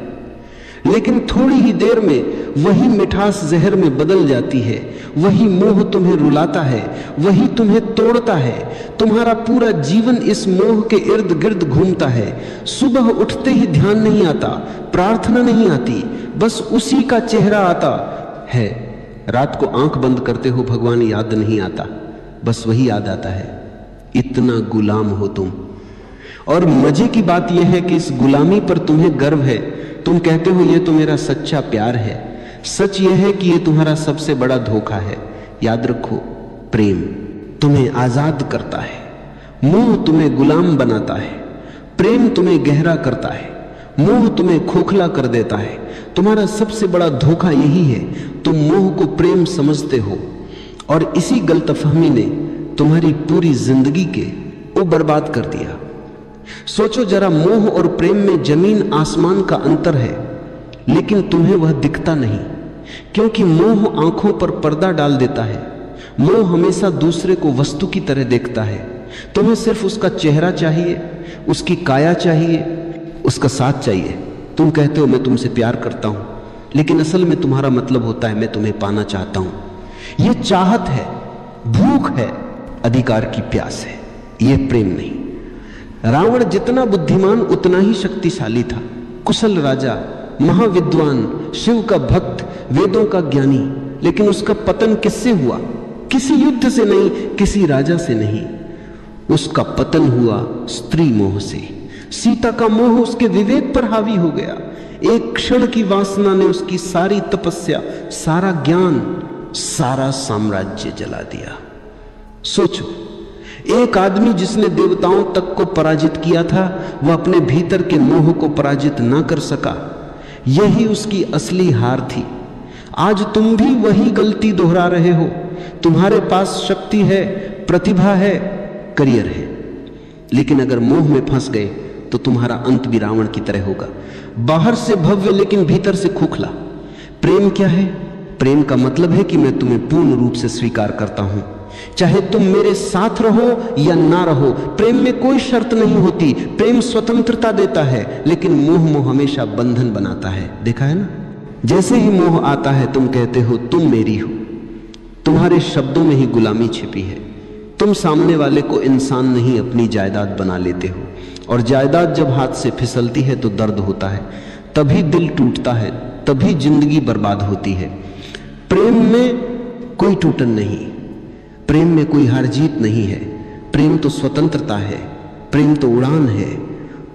लेकिन थोड़ी ही देर में वही मिठास जहर में बदल जाती है। वही मोह तुम्हें रुलाता है, वही तुम्हें तोड़ता है। तुम्हारा पूरा जीवन इस मोह के इर्द गिर्द घूमता है। सुबह उठते ही ध्यान नहीं आता, प्रार्थना नहीं आती, बस उसी का चेहरा आता है। रात को आंख बंद करते हो, भगवान याद नहीं आता, बस वही याद आता है। इतना गुलाम हो तुम। और मजे की बात यह है कि इस गुलामी पर तुम्हें गर्व है। तुम कहते हो ये तो मेरा सच्चा प्यार है। सच यह है कि ये तुम्हारा सबसे बड़ा धोखा है। याद रखो, प्रेम तुम्हें आजाद करता है, मोह तुम्हें गुलाम बनाता है, प्रेम तुम्हें गहरा करता है। मोह तुम्हें खोखला कर देता है। तुम्हारा सबसे बड़ा धोखा यही है, तुम मोह को प्रेम समझते हो और इसी गलतफहमी ने तुम्हारी पूरी जिंदगी को बर्बाद कर दिया। सोचो जरा, मोह और प्रेम में जमीन आसमान का अंतर है, लेकिन तुम्हें वह दिखता नहीं, क्योंकि मोह आंखों पर पर्दा डाल देता है। मोह हमेशा दूसरे को वस्तु की तरह देखता है। तुम्हें सिर्फ उसका चेहरा चाहिए, उसकी काया चाहिए, उसका साथ चाहिए। तुम कहते हो मैं तुमसे प्यार करता हूं, लेकिन असल में तुम्हारा मतलब होता है मैं तुम्हें पाना चाहता हूं। यह चाहत है, भूख है, अधिकार की प्यास है, यह प्रेम नहीं। रावण जितना बुद्धिमान उतना ही शक्तिशाली था, कुशल राजा, महाविद्वान, शिव का भक्त, वेदों का ज्ञानी, लेकिन उसका पतन किससे हुआ? किसी युद्ध से नहीं, किसी राजा से नहीं। उसका पतन हुआ स्त्री मोह से। सीता का मोह उसके विवेक पर हावी हो गया। एक क्षण की वासना ने उसकी सारी तपस्या, सारा ज्ञान, सारा साम्राज्य जला दिया। सोचो, एक आदमी जिसने देवताओं तक को पराजित किया था, वह अपने भीतर के मोह को पराजित ना कर सका। यही उसकी असली हार थी। आज तुम भी वही गलती दोहरा रहे हो। तुम्हारे पास शक्ति है, प्रतिभा है, करियर है, लेकिन अगर मोह में फंस गए तो तुम्हारा अंत भी रावण की तरह होगा। बाहर से भव्य लेकिन भीतर से खोखला। प्रेम क्या है? प्रेम का मतलब है कि मैं तुम्हें पूर्ण रूप से स्वीकार करता हूं, चाहे तुम मेरे साथ रहो या ना रहो। प्रेम में कोई शर्त नहीं होती। प्रेम स्वतंत्रता देता है, लेकिन मोह हमेशा बंधन बनाता है। देखा है ना? जैसे ही मोह आता है तुम कहते हो तुम मेरी हो। तुम्हारे शब्दों में ही गुलामी छिपी है। तुम सामने वाले को इंसान नहीं अपनी जायदाद बना लेते हो, और जायदाद जब हाथ से फिसलती है तो दर्द होता है, तभी दिल टूटता है, तभी जिंदगी बर्बाद होती है। प्रेम में कोई टूटन नहीं, प्रेम में कोई हार जीत नहीं है। प्रेम तो स्वतंत्रता है, प्रेम तो उड़ान है।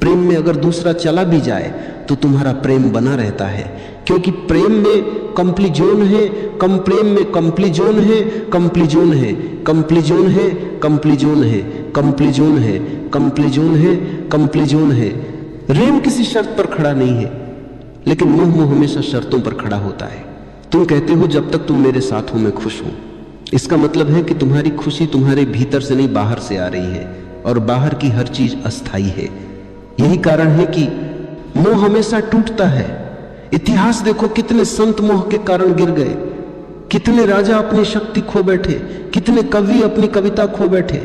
प्रेम में अगर दूसरा चला भी जाए तो तुम्हारा प्रेम बना रहता है, क्योंकि प्रेम में कंप्लीजोन है, कम प्रेम में कंप्लीजोन है, कंप्लीजोन है, कंप्लीजोन है, कंप्लीजोन है, कंप्लीजोन है, कंप्लीजोन है, कंप्लीजोन है। प्रेम किसी शर्त पर खड़ा नहीं है, लेकिन मोह हमेशा शर्तों पर खड़ा होता है। तुम कहते हो जब तक तुम मेरे साथ हो मैं खुश हूं। इसका मतलब है कि तुम्हारी खुशी तुम्हारे भीतर से नहीं बाहर से आ रही है, और बाहर की हर चीज अस्थाई है। यही कारण है कि मोह हमेशा टूटता है। इतिहास देखो, कितने संत मोह के कारण गिर गए, कितने राजा अपनी शक्ति खो बैठे, कितने कवि अपनी कविता खो बैठे,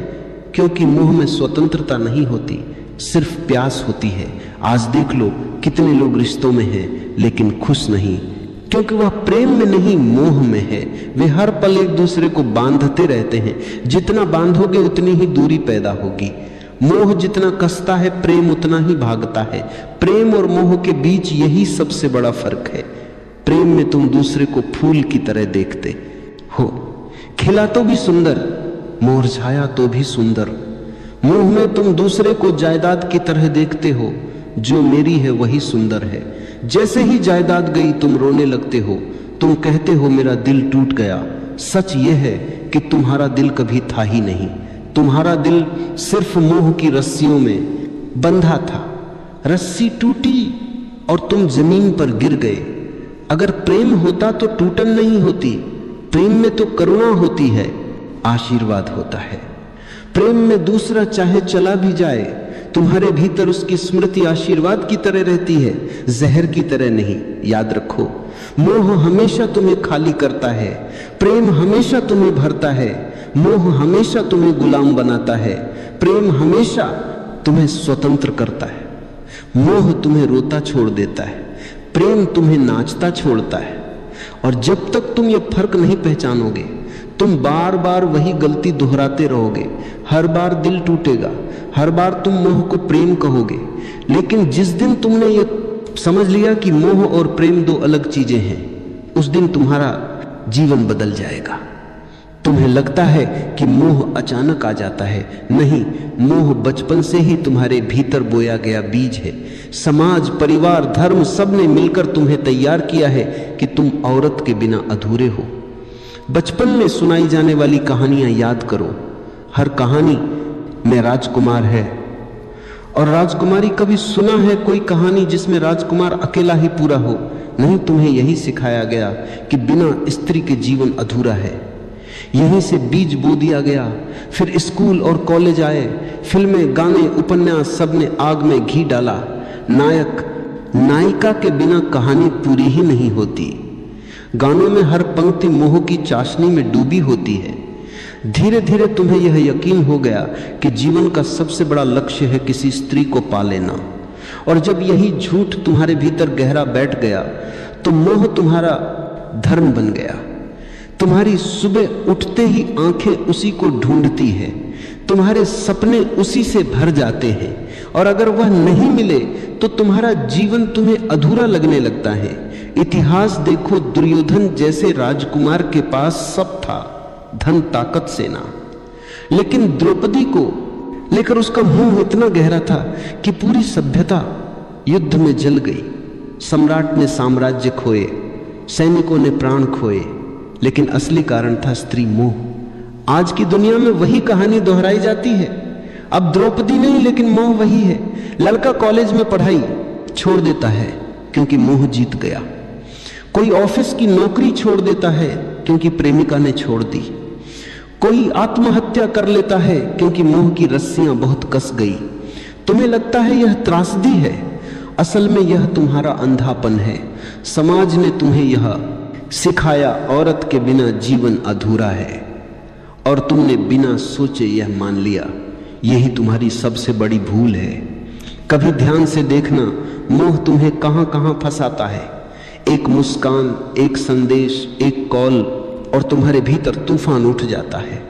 क्योंकि मोह में स्वतंत्रता नहीं होती, सिर्फ प्यास होती है। आज देख लो कितने लोग रिश्तों में हैं लेकिन खुश नहीं, क्योंकि वह प्रेम में नहीं मोह में है। वे हर पल एक दूसरे को बांधते रहते हैं। जितना बांधोगे उतनी ही दूरी पैदा होगी। मोह जितना कसता है प्रेम उतना ही भागता है। प्रेम और मोह के बीच यही सबसे बड़ा फर्क है। प्रेम में तुम दूसरे को फूल की तरह देखते हो, खिला तो भी सुंदर, मुरझाया तो भी सुंदर। मोह में तुम दूसरे को जायदाद की तरह देखते हो, जो मेरी है वही सुंदर है। जैसे ही जायदाद गई तुम रोने लगते हो, तुम कहते हो मेरा दिल टूट गया। सच यह है कि तुम्हारा दिल कभी था ही नहीं। तुम्हारा दिल सिर्फ मोह की रस्सियों में बंधा था। रस्सी टूटी और तुम जमीन पर गिर गए। अगर प्रेम होता तो टूटन नहीं होती। प्रेम में तो करुणा होती है, आशीर्वाद होता है। प्रेम में दूसरा चाहे चला भी जाए, तुम्हारे भीतर उसकी स्मृति आशीर्वाद की तरह रहती है, जहर की तरह नहीं। याद रखो, मोह हमेशा तुम्हें खाली करता है, प्रेम हमेशा तुम्हें भरता है। मोह हमेशा तुम्हें गुलाम बनाता है, प्रेम हमेशा तुम्हें स्वतंत्र करता है। मोह तुम्हें रोता छोड़ देता है, प्रेम तुम्हें नाचता छोड़ता है। और जब तक तुम ये फर्क नहीं पहचानोगे, तुम बार बार वही गलती दोहराते रहोगे। हर बार दिल टूटेगा, हर बार तुम मोह को प्रेम कहोगे। लेकिन जिस दिन तुमने ये समझ लिया कि मोह और प्रेम दो अलग चीजें हैं, उस दिन तुम्हारा जीवन बदल जाएगा। तुम्हें लगता है कि मोह अचानक आ जाता है, नहीं, मोह बचपन से ही तुम्हारे भीतर बोया गया बीज है। समाज, परिवार, धर्म सब ने मिलकर तुम्हें तैयार किया है कि तुम औरत के बिना अधूरे हो। बचपन में सुनाई जाने वाली कहानियां याद करो। हर कहानी में राजकुमार है और राजकुमारी, कभी सुना है कोई कहानी जिसमें राजकुमार अकेला ही पूरा हो? नहीं, तुम्हें यही सिखाया गया कि बिना स्त्री के जीवन अधूरा है। यहीं से बीज बो दिया गया। फिर स्कूल और कॉलेज आए, फिल्में, गाने, उपन्यास, सब ने आग में घी डाला। नायक नायिका के बिना कहानी पूरी ही नहीं होती। गानों में हर पंक्ति मोह की चाशनी में डूबी होती है। धीरे धीरे तुम्हें यह यकीन हो गया कि जीवन का सबसे बड़ा लक्ष्य है किसी स्त्री को पा लेना। और जब यही झूठ तुम्हारे भीतर गहरा बैठ गया तो मोह तुम्हारा धर्म बन गया। तुम्हारी सुबह उठते ही आंखें उसी को ढूंढती हैं, तुम्हारे सपने उसी से भर जाते हैं, और अगर वह नहीं मिले तो तुम्हारा जीवन तुम्हें अधूरा लगने लगता है। इतिहास देखो, दुर्योधन जैसे राजकुमार के पास सब था, धन, ताकत, सेना, लेकिन द्रौपदी को लेकर उसका मोह इतना गहरा था कि पूरी सभ्यता युद्ध में जल गई। सम्राट ने साम्राज्य खोए, सैनिकों ने प्राण खोए, लेकिन असली कारण था स्त्री मोह। आज की दुनिया में वही कहानी दोहराई जाती है। अब द्रौपदी नहीं, लेकिन मोह वही है। लड़का कॉलेज में पढ़ाई छोड़ देता है क्योंकि मोह जीत गया। कोई ऑफिस की नौकरी छोड़ देता है क्योंकि प्रेमिका ने छोड़ दी। कोई आत्महत्या कर लेता है क्योंकि मोह की रस्सियां बहुत कस गई। तुम्हें लगता है यह त्रासदी है, असल में यह तुम्हारा अंधापन है। समाज ने तुम्हें यह सिखाया, औरत के बिना जीवन अधूरा है, और तुमने बिना सोचे यह मान लिया। यही तुम्हारी सबसे बड़ी भूल है। कभी ध्यान से देखना, मोह तुम्हें कहां कहां फंसाता है। एक मुस्कान, एक संदेश, एक कॉल, और तुम्हारे भीतर तूफान उठ जाता है।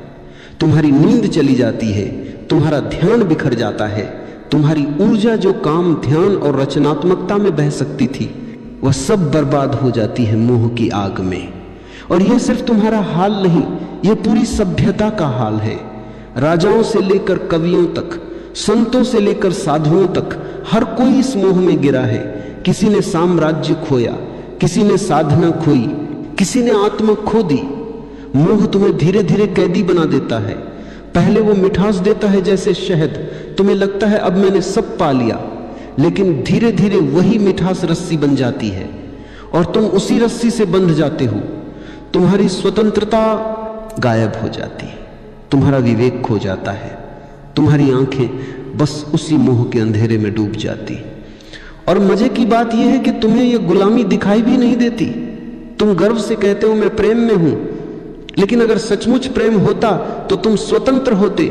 तुम्हारी नींद चली जाती है, तुम्हारा ध्यान बिखर जाता है। तुम्हारी ऊर्जा जो काम, ध्यान और रचनात्मकता में बह सकती थी, वह सब बर्बाद हो जाती है मोह की आग में। और यह सिर्फ तुम्हारा हाल नहीं, यह पूरी सभ्यता का हाल है। राजाओं से लेकर कवियों तक, संतों से लेकर साधुओं तक, हर कोई इस मोह में गिरा है। किसी ने साम्राज्य खोया, किसी ने साधना खोई, किसी ने आत्मा खो दी। मोह तुम्हें धीरे धीरे कैदी बना देता है। पहले वो मिठास देता है जैसे शहद, तुम्हें लगता है अब मैंने सब पा लिया, लेकिन धीरे धीरे वही मिठास रस्सी बन जाती है और तुम उसी रस्सी से बंध जाते हो। तुम्हारी स्वतंत्रता गायब हो जाती है, तुम्हारा विवेक खो जाता है, तुम्हारी आंखें बस उसी मोह के अंधेरे में डूब जाती। और मजे की बात यह है कि तुम्हें यह गुलामी दिखाई भी नहीं देती। तुम गर्व से कहते हो मैं प्रेम में हूं, लेकिन अगर सचमुच प्रेम होता तो तुम स्वतंत्र होते।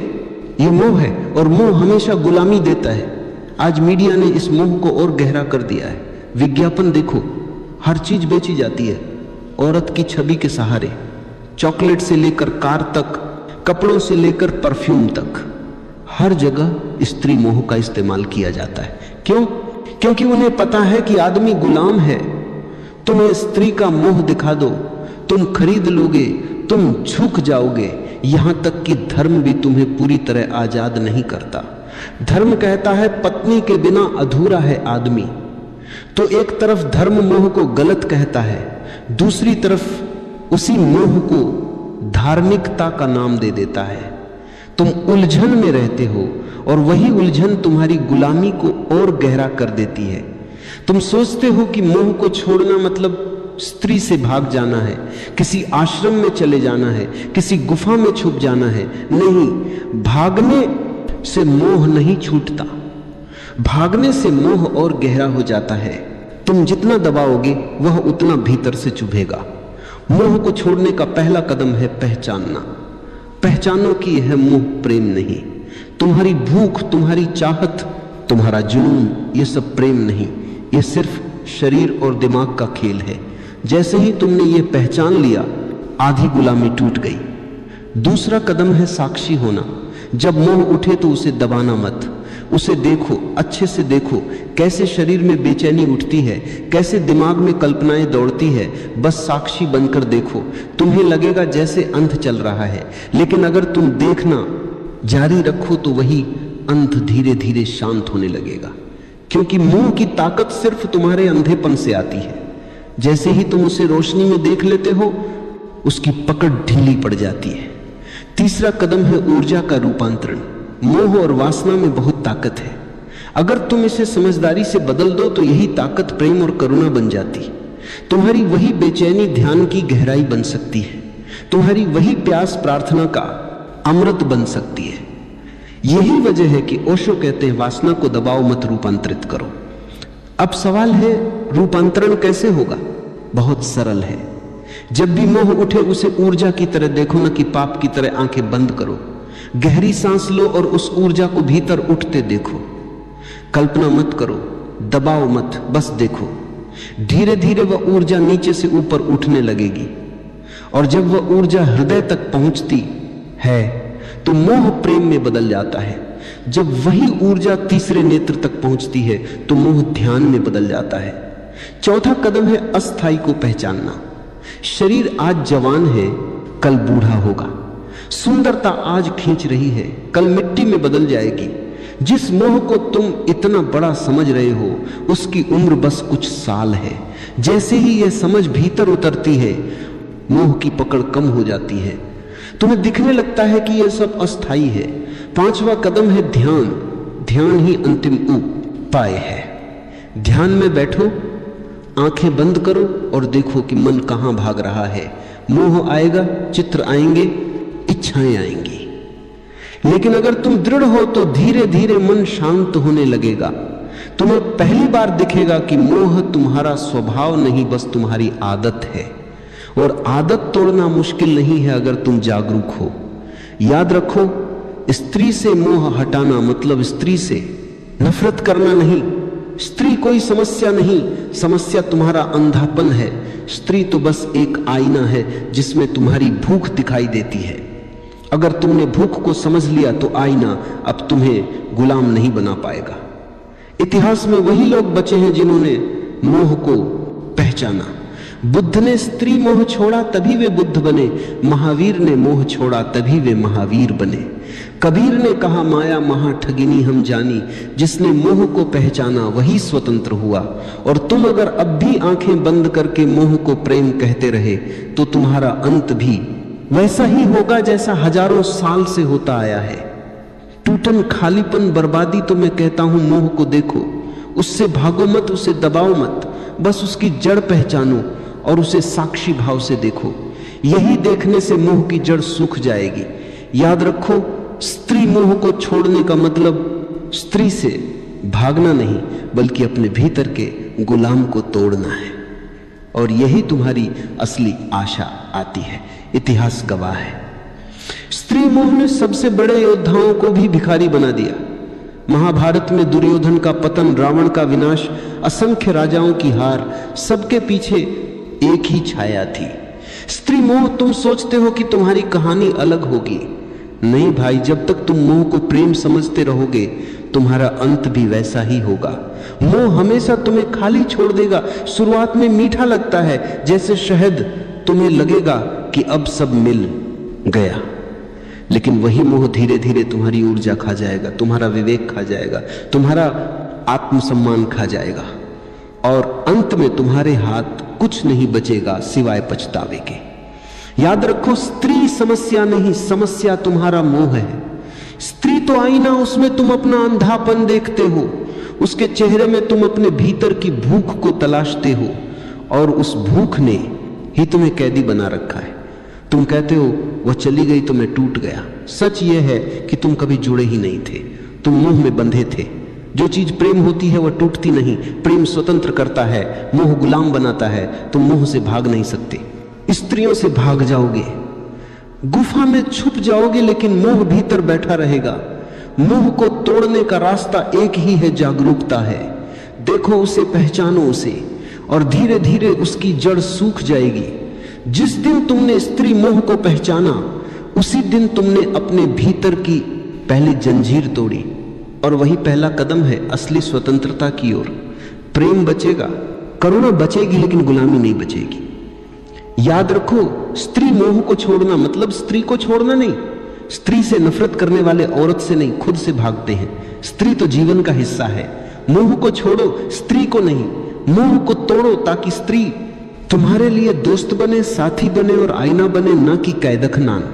यह मोह है, और मोह हमेशा गुलामी देता है। आज मीडिया ने इस मोह को और गहरा कर दिया है। विज्ञापन देखो, हर चीज बेची जाती है औरत की छवि के सहारे। चॉकलेट से लेकर कार तक, कपड़ों से लेकर परफ्यूम तक, हर जगह स्त्री मोह का इस्तेमाल किया जाता है। क्यों? क्योंकि उन्हें पता है कि आदमी गुलाम है। तुम्हें स्त्री का मोह दिखा दो, तुम खरीद लोगे, तुम झुक जाओगे। यहां तक कि धर्म भी तुम्हें पूरी तरह आजाद नहीं करता। धर्म कहता है पत्नी के बिना अधूरा है आदमी। तो एक तरफ धर्म मोह को गलत कहता है, दूसरी तरफ उसी मोह को धार्मिकता का नाम दे देता है। तुम उलझन में रहते हो और वही उलझन तुम्हारी गुलामी को और गहरा कर देती है। तुम सोचते हो कि मोह को छोड़ना मतलब स्त्री से भाग जाना है, किसी आश्रम में चले जाना है, किसी गुफा में छुप जाना है। नहीं, भागने से मोह नहीं छूटता, भागने से मोह और गहरा हो जाता है। तुम जितना दबाओगे वह उतना भीतर से चुभेगा। मोह को छोड़ने का पहला कदम है पहचानना। पहचानो कि यह मोह प्रेम नहीं। तुम्हारी भूख, तुम्हारी चाहत, तुम्हारा जुनून, यह सब प्रेम नहीं, यह सिर्फ शरीर और दिमाग का खेल है। जैसे ही तुमने ये पहचान लिया, आधी गुलामी टूट गई। दूसरा कदम है साक्षी होना। जब मोह उठे तो उसे दबाना मत, उसे देखो, अच्छे से देखो, कैसे शरीर में बेचैनी उठती है, कैसे दिमाग में कल्पनाएं दौड़ती है। बस साक्षी बनकर देखो। तुम्हें लगेगा जैसे अंध चल रहा है, लेकिन अगर तुम देखना जारी रखो तो वही अंध धीरे धीरे शांत होने लगेगा। क्योंकि मोह की ताकत सिर्फ तुम्हारे अंधेपन से आती है। जैसे ही तुम उसे रोशनी में देख लेते हो, उसकी पकड़ ढीली पड़ जाती है। तीसरा कदम है ऊर्जा का रूपांतरण। मोह और वासना में बहुत ताकत है। अगर तुम इसे समझदारी से बदल दो तो यही ताकत प्रेम और करुणा बन जाती। तुम्हारी वही बेचैनी ध्यान की गहराई बन सकती है। तुम्हारी वही प्यास प्रार्थना का अमृत बन सकती है। यही वजह है कि ओशो कहते हैं वासना को दबाओ मत, रूपांतरित करो। अब सवाल है रूपांतरण कैसे होगा? बहुत सरल है। जब भी मोह उठे उसे ऊर्जा की तरह देखो, न कि पाप की तरह आंखें बंद करो। गहरी सांस लो और उस ऊर्जा को भीतर उठते देखो। कल्पना मत करो, दबाओ मत, बस देखो। धीरे धीरे वह ऊर्जा नीचे से ऊपर उठने लगेगी और जब वह ऊर्जा हृदय तक पहुंचती है तो मोह प्रेम में बदल जाता है। जब वही ऊर्जा तीसरे नेत्र तक पहुंचती है तो मोह ध्यान में बदल जाता है। चौथा कदम है अस्थाई को पहचानना। शरीर आज जवान है, कल बूढ़ा होगा। सुंदरता आज खींच रही है, कल मिट्टी में बदल जाएगी। जिस मोह को तुम इतना बड़ा समझ रहे हो उसकी उम्र बस कुछ साल है। जैसे ही यह समझ भीतर उतरती है मोह की पकड़ कम हो जाती है। तुम्हें दिखने लगता है कि यह सब अस्थाई है। पांचवा कदम है ध्यान। ध्यान ही अंतिम उपाय है। ध्यान में बैठो, आंखें बंद करो और देखो कि मन कहां भाग रहा है। मोह आएगा, चित्र आएंगे, इच्छाएं आएंगी। लेकिन अगर तुम दृढ़ हो तो धीरे धीरे मन शांत होने लगेगा। तुम्हें पहली बार दिखेगा कि मोह तुम्हारा स्वभाव नहीं, बस तुम्हारी आदत है। और आदत तोड़ना मुश्किल नहीं है अगर तुम जागरूक हो। याद रखो, स्त्री से मोह हटाना मतलब स्त्री से नफरत करना नहीं। स्त्री कोई समस्या नहीं, समस्या तुम्हारा अंधापन है। स्त्री तो बस एक आईना है जिसमें तुम्हारी भूख दिखाई देती है। अगर तुमने भूख को समझ लिया तो आईना अब तुम्हें गुलाम नहीं बना पाएगा। इतिहास में वही लोग बचे हैं जिन्होंने मोह को पहचाना। बुद्ध ने स्त्री मोह छोड़ा तभी वे बुद्ध बने। महावीर ने मोह छोड़ा तभी वे महावीर बने। कबीर ने कहा माया महा ठगिनी हम जानी। जिसने मोह को पहचाना वही स्वतंत्र हुआ। और तुम अगर अब भी आंखें बंद करके मोह को प्रेम कहते रहे तो तुम्हारा अंत भी वैसा ही होगा जैसा हजारों साल से होता आया है। टूटन, खालीपन, बर्बादी। तो मैं कहता हूं मोह को देखो, उससे भागो मत, उसे दबाओ मत, बस उसकी जड़ पहचानो और उसे साक्षी भाव से देखो। यही देखने से मोह की जड़ सूख जाएगी। याद रखो, स्त्री मोह को छोड़ने का मतलब स्त्री से भागना नहीं बल्कि अपने भीतर के गुलाम को तोड़ना है। और यही तुम्हारी असली आशा आती है। इतिहास गवाह है। स्त्री मोह ने सबसे बड़े योद्धाओं को भी भिखारी बना दिया। महाभारत में दुर्योधन का पतन, रावण का विनाश, असंख्य राजाओं की हार, सबके पीछे एक ही छाया थी, स्त्री मोह। तुम सोचते हो कि तुम्हारी कहानी अलग होगी। नहीं भाई, जब तक तुम मोह को प्रेम समझते रहोगे तुम्हारा अंत भी वैसा ही होगा। मोह हमेशा तुम्हें खाली छोड़ देगा। शुरुआत में मीठा लगता है, जैसे शहद, तुम्हें लगेगा कि अब सब मिल गया। लेकिन वही मोह धीरे धीरे तुम्हारी ऊर्जा खा जाएगा, तुम्हारा विवेक खा जाएगा, तुम्हारा आत्मसम्मान खा जाएगा और अंत में तुम्हारे हाथ कुछ नहीं बचेगा सिवाय पछतावे के। याद रखो, स्त्री समस्या नहीं, समस्या तुम्हारा मोह है। स्त्री तो आईना, उसमें तुम अपना अंधापन देखते हो। उसके चेहरे में तुम अपने भीतर की भूख को तलाशते हो और उस भूख ने ही तुम्हें कैदी बना रखा है। तुम कहते हो वह चली गई तो मैं टूट गया। सच यह है कि तुम कभी जुड़े ही नहीं थे, तुम मोह में बंधे थे। जो चीज प्रेम होती है वह टूटती नहीं। प्रेम स्वतंत्र करता है, मोह गुलाम बनाता है। तुम मोह से भाग नहीं सकते। स्त्रियों से भाग जाओगे, गुफा में छुप जाओगे, लेकिन मोह भीतर बैठा रहेगा। मोह को तोड़ने का रास्ता एक ही है, जागरूकता है। देखो उसे, पहचानो उसे और धीरे धीरे उसकी जड़ सूख जाएगी। जिस दिन तुमने स्त्री मोह को पहचाना उसी दिन तुमने अपने भीतर की पहली जंजीर तोड़ी। और वही पहला कदम है असली स्वतंत्रता की ओर। प्रेम बचेगा, करुणा बचेगी, लेकिन गुलामी नहीं बचेगी। याद रखो, स्त्री मोह को छोड़ना मतलब स्त्री को छोड़ना नहीं। स्त्री से नफरत करने वाले औरत से नहीं, खुद से भागते हैं। स्त्री तो जीवन का हिस्सा है। मोह को छोड़ो, स्त्री को नहीं। मोह को तोड़ो ताकि स्त्री तुम्हारे लिए दोस्त बने, साथी बने और आईना बने, ना कि कैदखनान।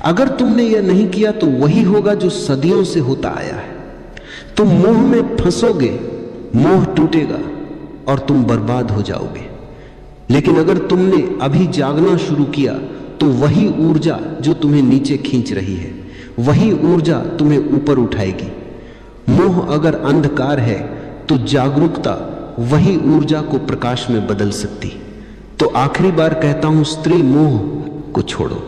अगर तुमने यह नहीं किया तो वही होगा जो सदियों से होता आया है। तुम मोह में फंसोगे, मोह टूटेगा और तुम बर्बाद हो जाओगे। लेकिन अगर तुमने अभी जागना शुरू किया तो वही ऊर्जा जो तुम्हें नीचे खींच रही है, वही ऊर्जा तुम्हें ऊपर उठाएगी। मोह अगर अंधकार है तो जागरूकता वही ऊर्जा को प्रकाश में बदल सकती। तो आखिरी बार कहता हूं, स्त्री मोह को छोड़ो,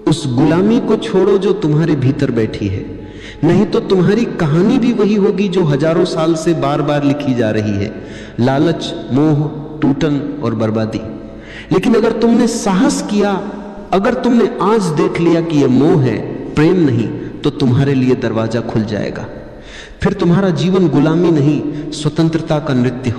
उस गुलामी को छोड़ो जो तुम्हारे भीतर बैठी है। नहीं तो तुम्हारी कहानी भी वही होगी जो हजारों साल से बार बार लिखी जा रही है, लालच, मोह, टूटन और बर्बादी। लेकिन अगर तुमने साहस किया, अगर तुमने आज देख लिया कि यह मोह है, प्रेम नहीं, तो तुम्हारे लिए दरवाजा खुल जाएगा। फिर तुम्हारा जीवन गुलामी नहीं, स्वतंत्रता का नृत्य होगा।